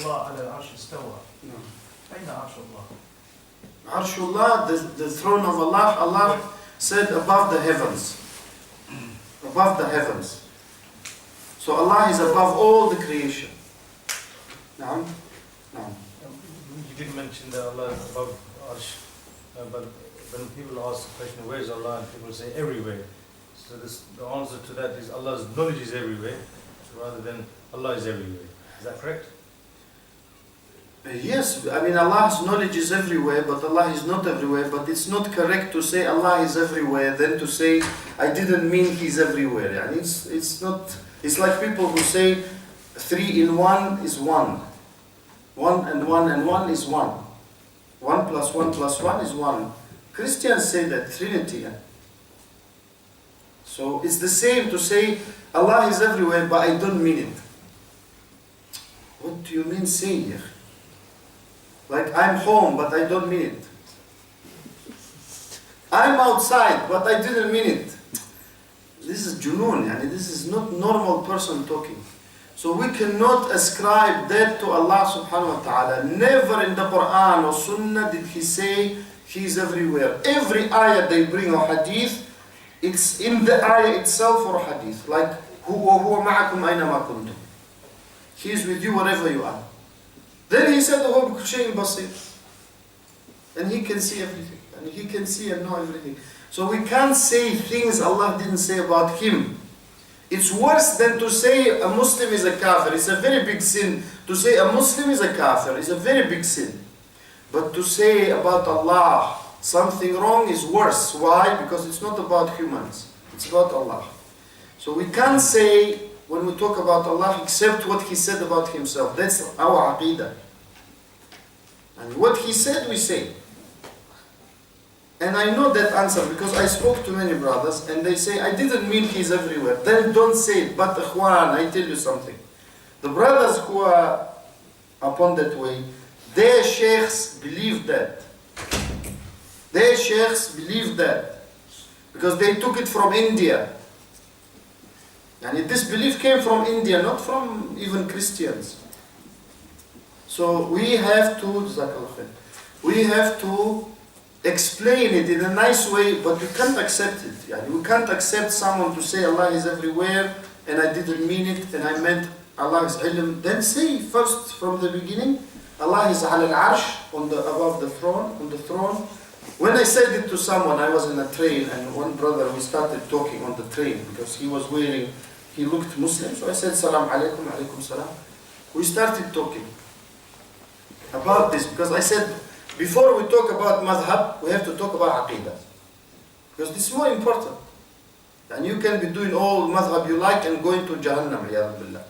الله على العرش استوى. أين عرش الله؟ Arshullah, the throne of Allah, Allah said above the heavens. Above the heavens. So Allah is above all the creation. Naam? Naam. You did mention that Allah is above Arsh, but when people ask the question, where is Allah? And people say everywhere. So the answer to that is Allah's knowledge is everywhere, rather than Allah is everywhere. Is that correct? Yes, I mean Allah's knowledge is everywhere, but Allah is not everywhere. But it's not correct to say Allah is everywhere, then to say I didn't mean He's everywhere. And it's not. It's like people who say 3 in 1 is 1. 1 and 1 and 1 is 1. 1 plus 1 plus 1 is 1. Christians say that Trinity. So it's the same to say Allah is everywhere, but I don't mean it. What do you mean say here? Like I'm home, but I don't mean it. I'm outside, but I didn't mean it. This is junoon, yani this is not normal person talking. So we cannot ascribe that to Allah subhanahu wa ta'ala. Never in the Quran or Sunnah did He say He's everywhere. Every ayah they bring or hadith, it's in the ayah itself or hadith. Like, huwa ma'akum aynama kuntum. He is with you wherever you are. Then He said, huwa bikulli shay'in basir. And He can see everything. And He can see and know everything. So we can't say things Allah didn't say about Him. It's worse than to say a Muslim is a kafir. It's a very big sin. To say a Muslim is a kafir is a very big sin. But to say about Allah something wrong is worse. Why? Because it's not about humans. It's about Allah. So we can't say when we talk about Allah except what He said about Himself. That's our aqidah. And what He said, we say. And I know that answer because I spoke to many brothers and they say, I didn't mean He's everywhere. Then don't say it. But Ikhwan, I tell you something. The brothers who are upon that way, their sheikhs believe that. Their sheikhs believe that. Because they took it from India. And this belief came from India, not from even Christians. So we have to explain it in a nice way, but we can't accept it. Yeah, we can't accept someone to say Allah is everywhere and I didn't mean it and I meant Allah is ilm. Then say first from the beginning, Allah is al arsh, above the throne, on the throne. When I said it to someone, I was in a train and one brother, we started talking on the train because he looked Muslim. So I said, Salam alaikum, alaikum salam. We started talking about this because I said, before we talk about madhab, we have to talk about aqidah. Because this is more important. And you can be doing all madhab you like and going to Jahannam, ya billah.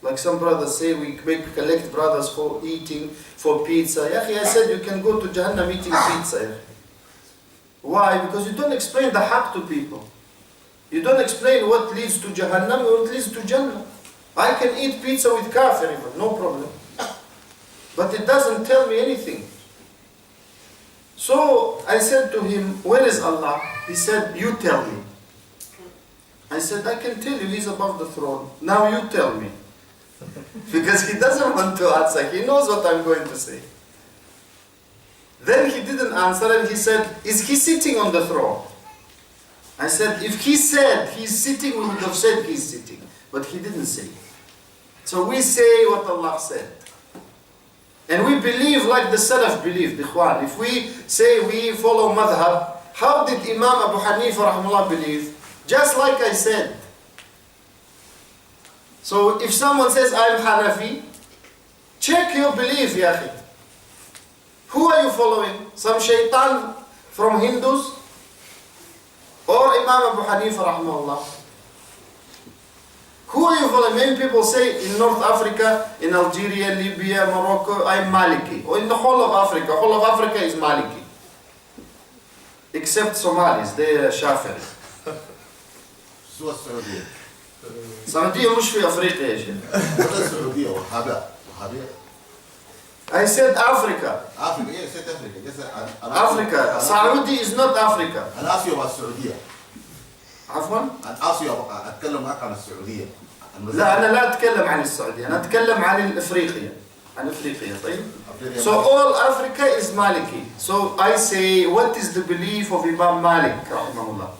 Like some brothers say, we collect brothers for eating, for pizza. I said you can go to Jahannam eating pizza. Why? Because you don't explain the haqq to people. You don't explain what leads to Jahannam or what leads to Jannah. I can eat pizza with kafir even, no problem. But it doesn't tell me anything. So I said to him, where is Allah? He said, you tell me. I said, I can tell you, He's above the throne. Now you tell me. Because he doesn't want to answer. He knows what I'm going to say. Then he didn't answer and he said, is He sitting on the throne? I said, if He said He's sitting, we would have said He's sitting. But He didn't say. So we say what Allah said. And we believe like the Salaf believed, Ikhwan. If we say we follow madhab, how did Imam Abu Hanifa rahimahullah believe? Just like I said. So if someone says, I'm Hanafi, check your belief, ya akhi. Who are you following? Some shaitan from Hindus? Or Imam Abu Hanifa rahimahullah? Who are you following? Many people say in North Africa, in Algeria, Libya, Morocco, I'm Maliki. Or in the whole of Africa is Maliki. Except Somalis, they are Shafi'i. شو السعودية؟ السعودية مش في أفريقيا يا شيخ. ولا السعودية وهابية. I said Africa. Africa, yeah, said Africa. Yes, Africa. Saudi is not Africa. أنا آسيا والسعودية. عفوا؟ أنا آسيا أتكلم معك عن السعودية. لا أنا لا أتكلم عن السعودية، أنا أتكلم عن أفريقيا. عن أفريقيا طيب. So all Africa is Maliki. So I say, what is the belief of Imam Malik rahimahullah?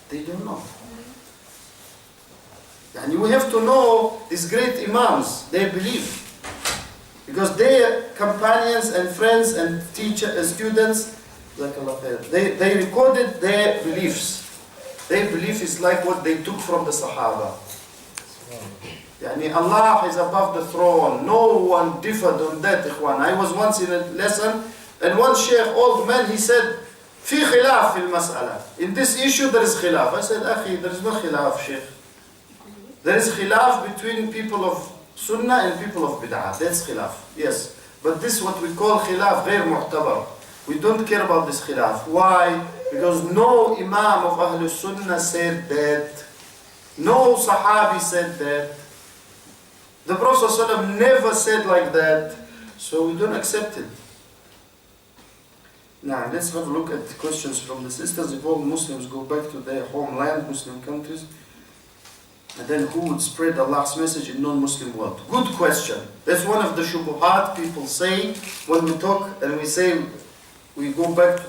They don't know. And we have to know these great Imams, their belief. Because their companions and friends and teachers, students, they recorded their beliefs. Their belief is like what they took from the Sahaba. Yani Allah is above the throne. No one differed on that, ikhwan. I was once in a lesson, and one sheikh, old man, he said, في خلاف في المسألة. In this issue there is khilaf. I said, أخي, there is no khilaf, sheikh. There is khilaf between people of sunnah and people of bid'ah. That's khilaf, yes. But this is what we call khilaf غير معتبر. We don't care about this khilaf. Why? Because no imam of Ahlul Sunnah said that. No Sahabi said that. The Prophet ﷺ never said like that. So we don't accept it. Now let's have a look at the questions from the sisters. If all Muslims go back to their homeland, Muslim countries, and then who would spread Allah's message in non-Muslim world? Good question. That's one of the shubuhat people say when we talk and we say we go back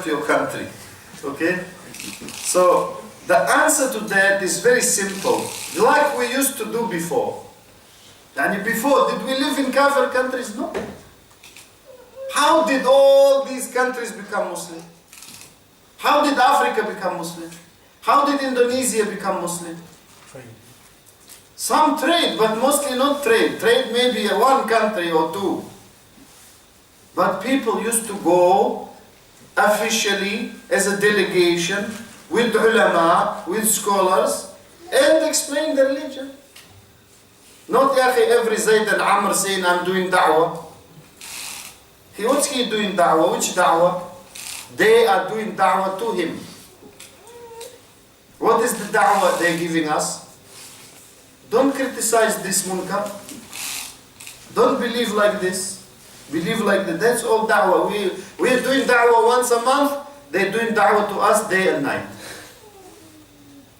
to your country. Okay? So the answer to that is very simple. Like we used to do before. And before, did we live in kafir countries? No. How did all these countries become Muslim? How did Africa become Muslim? How did Indonesia become Muslim? Some trade, but mostly not trade. Trade maybe one country or two. But people used to go officially as a delegation with ulama, with scholars, and explain the religion. Not every Zayd and Amr saying, I'm doing da'wah. What's he doing da'wah? Which da'wah? They are doing da'wah to him. What is the da'wah they're giving us? Don't criticize this munkar. Don't believe like this. Believe like that. That's all da'wah. We are doing da'wah once a month. They're doing da'wah to us day and night.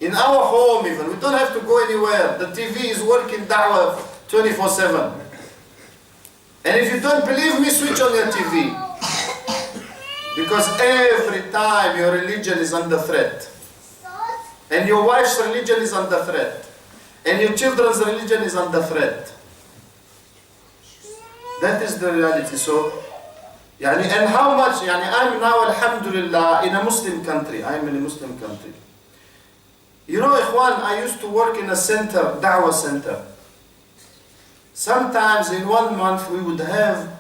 In our home even. We don't have to go anywhere. The TV is working da'wah 24/7. And if you don't believe me, switch on your TV. Because every time your religion is under threat. And your wife's religion is under threat. And your children's religion is under threat. That is the reality. So, and how much, I'm now, alhamdulillah, in a Muslim country. I'm in a Muslim country. You know, ikhwan, I used to work in a center, da'wah center. Sometimes in 1 month we would have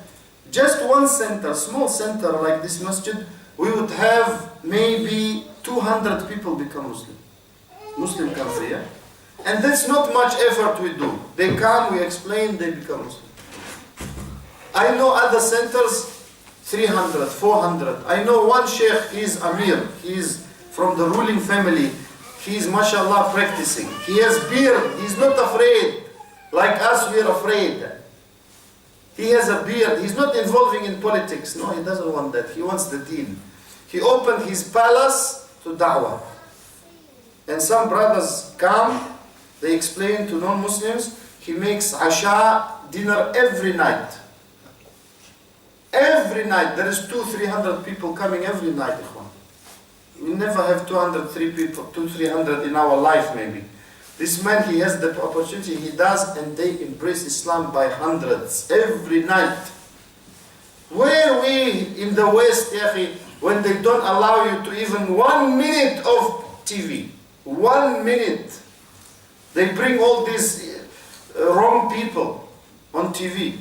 just one center, small center like this masjid, we would have maybe 200 people become Muslim. Muslim country, yeah? And that's not much effort we do. They come, we explain, they become Muslim. I know other centers, 300, 400. I know one sheikh, he's Amir, he's from the ruling family. He's mashallah practicing. He has beard, he's not afraid. Like us, we are afraid. He has a beard, he's not involving in politics. No, he doesn't want that, he wants the deen. He opened his palace to da'wah. And some brothers come, they explain to non-Muslims, he makes asha, dinner every night. Every night, there is 200-300 people coming every night. We never have 203 people, 200-300 in our life maybe. This man, he has the opportunity, he does, and they embrace Islam by hundreds every night. Where we in the West, when they don't allow you to even 1 minute of TV, 1 minute, they bring all these wrong people on TV.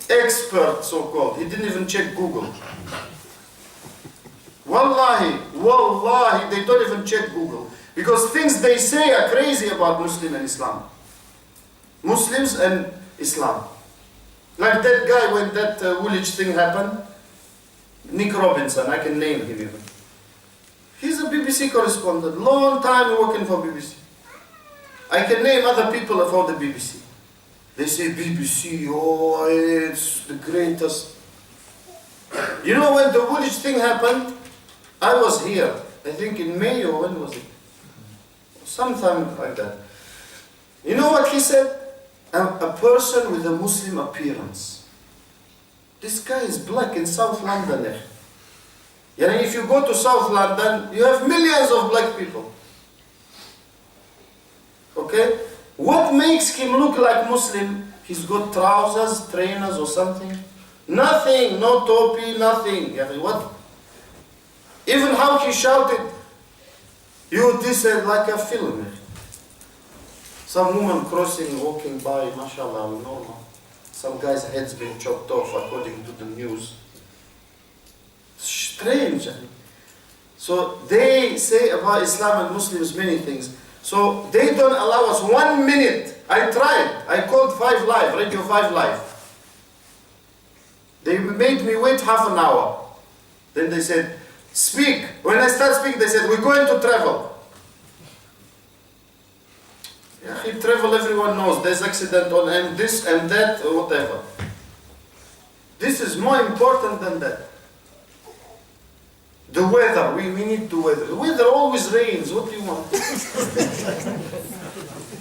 Expert, so-called. He didn't even check Google. Wallahi, they don't even check Google. Because things they say are crazy about Muslim and Islam. Muslims and Islam. Like that guy when that Woolwich thing happened. Nick Robinson, I can name him even. He's a BBC correspondent, long time working for BBC. I can name other people for the BBC. They say BBC, oh, it's the greatest. You know when the Woolwich thing happened? I was here, I think in May or when was it? Sometime like that. he said? A person with a Muslim appearance. This guy is black in South London. Yani if you go to South London, you have millions of black people. Okay? What makes him look like Muslim? He's got trousers, trainers or something. Nothing, no topi, nothing. Yani what? Even how he shouted, this is like a film. Some woman crossing, walking by, mashallah, normal. Some guy's head's been chopped off according to the news. Strange. So they say about Islam and Muslims many things. So they don't allow us 1 minute. I tried. I called 5 Live, Radio 5 Live. They made me wait half an hour. Then they said, speak. When I start speaking, they said, we're going to travel. Yeah, travel, everyone knows. There's accident on and this and that, or whatever. This is more important than that. The weather, we need the weather. The weather always rains. What do you want?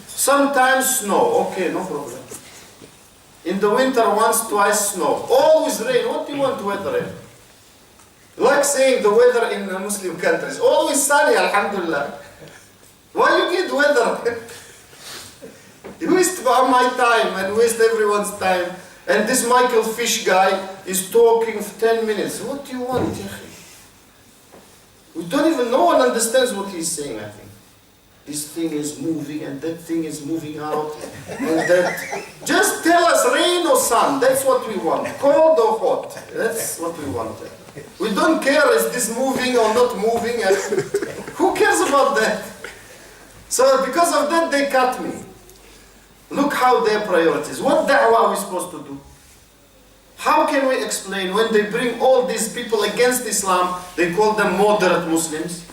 Sometimes snow. Okay, no problem. In the winter, once, twice snow. Always rain. What do you want weather in? Like saying the weather in Muslim countries. Always sunny, alhamdulillah. Why you need weather? You waste my time and waste everyone's time. And this Michael Fish guy is talking for 10 minutes. What do you want? We don't even, no one understands what he's saying, I think. This thing is moving and that thing is moving out. And that. Just tell us rain or sun. That's what we want. Cold or hot. That's what we want. We don't care is this moving or not moving. Who cares about that? So because of that, they cut me. Look how their priorities. What da'wah are we supposed to do? How can we explain when they bring all these people against Islam, they call them moderate Muslims?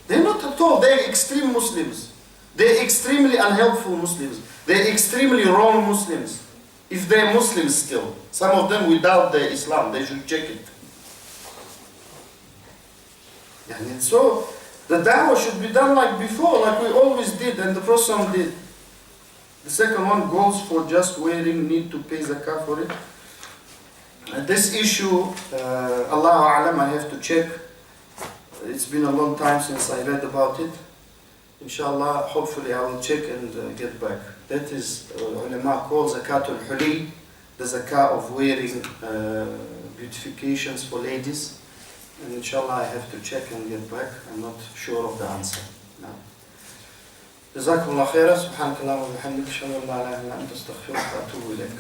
They're not at all. They're extreme Muslims. They're extremely unhelpful Muslims. They're extremely wrong Muslims. If they're Muslims still. Some of them without their Islam. They should check it. And so, the da'wah should be done like before, like we always did and the Prophet did. The second one, goes for just wearing, need to pay zakah for it. This issue, Allahu A'lam, I have to check. It's been a long time since I read about it. Inshallah, hopefully I will check and get back. That is, ulama call zakatul huli, the zakah of wearing beautifications for ladies. And inshallah I have to check and get back. I'm not sure of the answer now. جزاكم الله خيرا سبحانك اللهم وبحمدك اشهد ان لا اله الا انت استغفرك واتوب اليك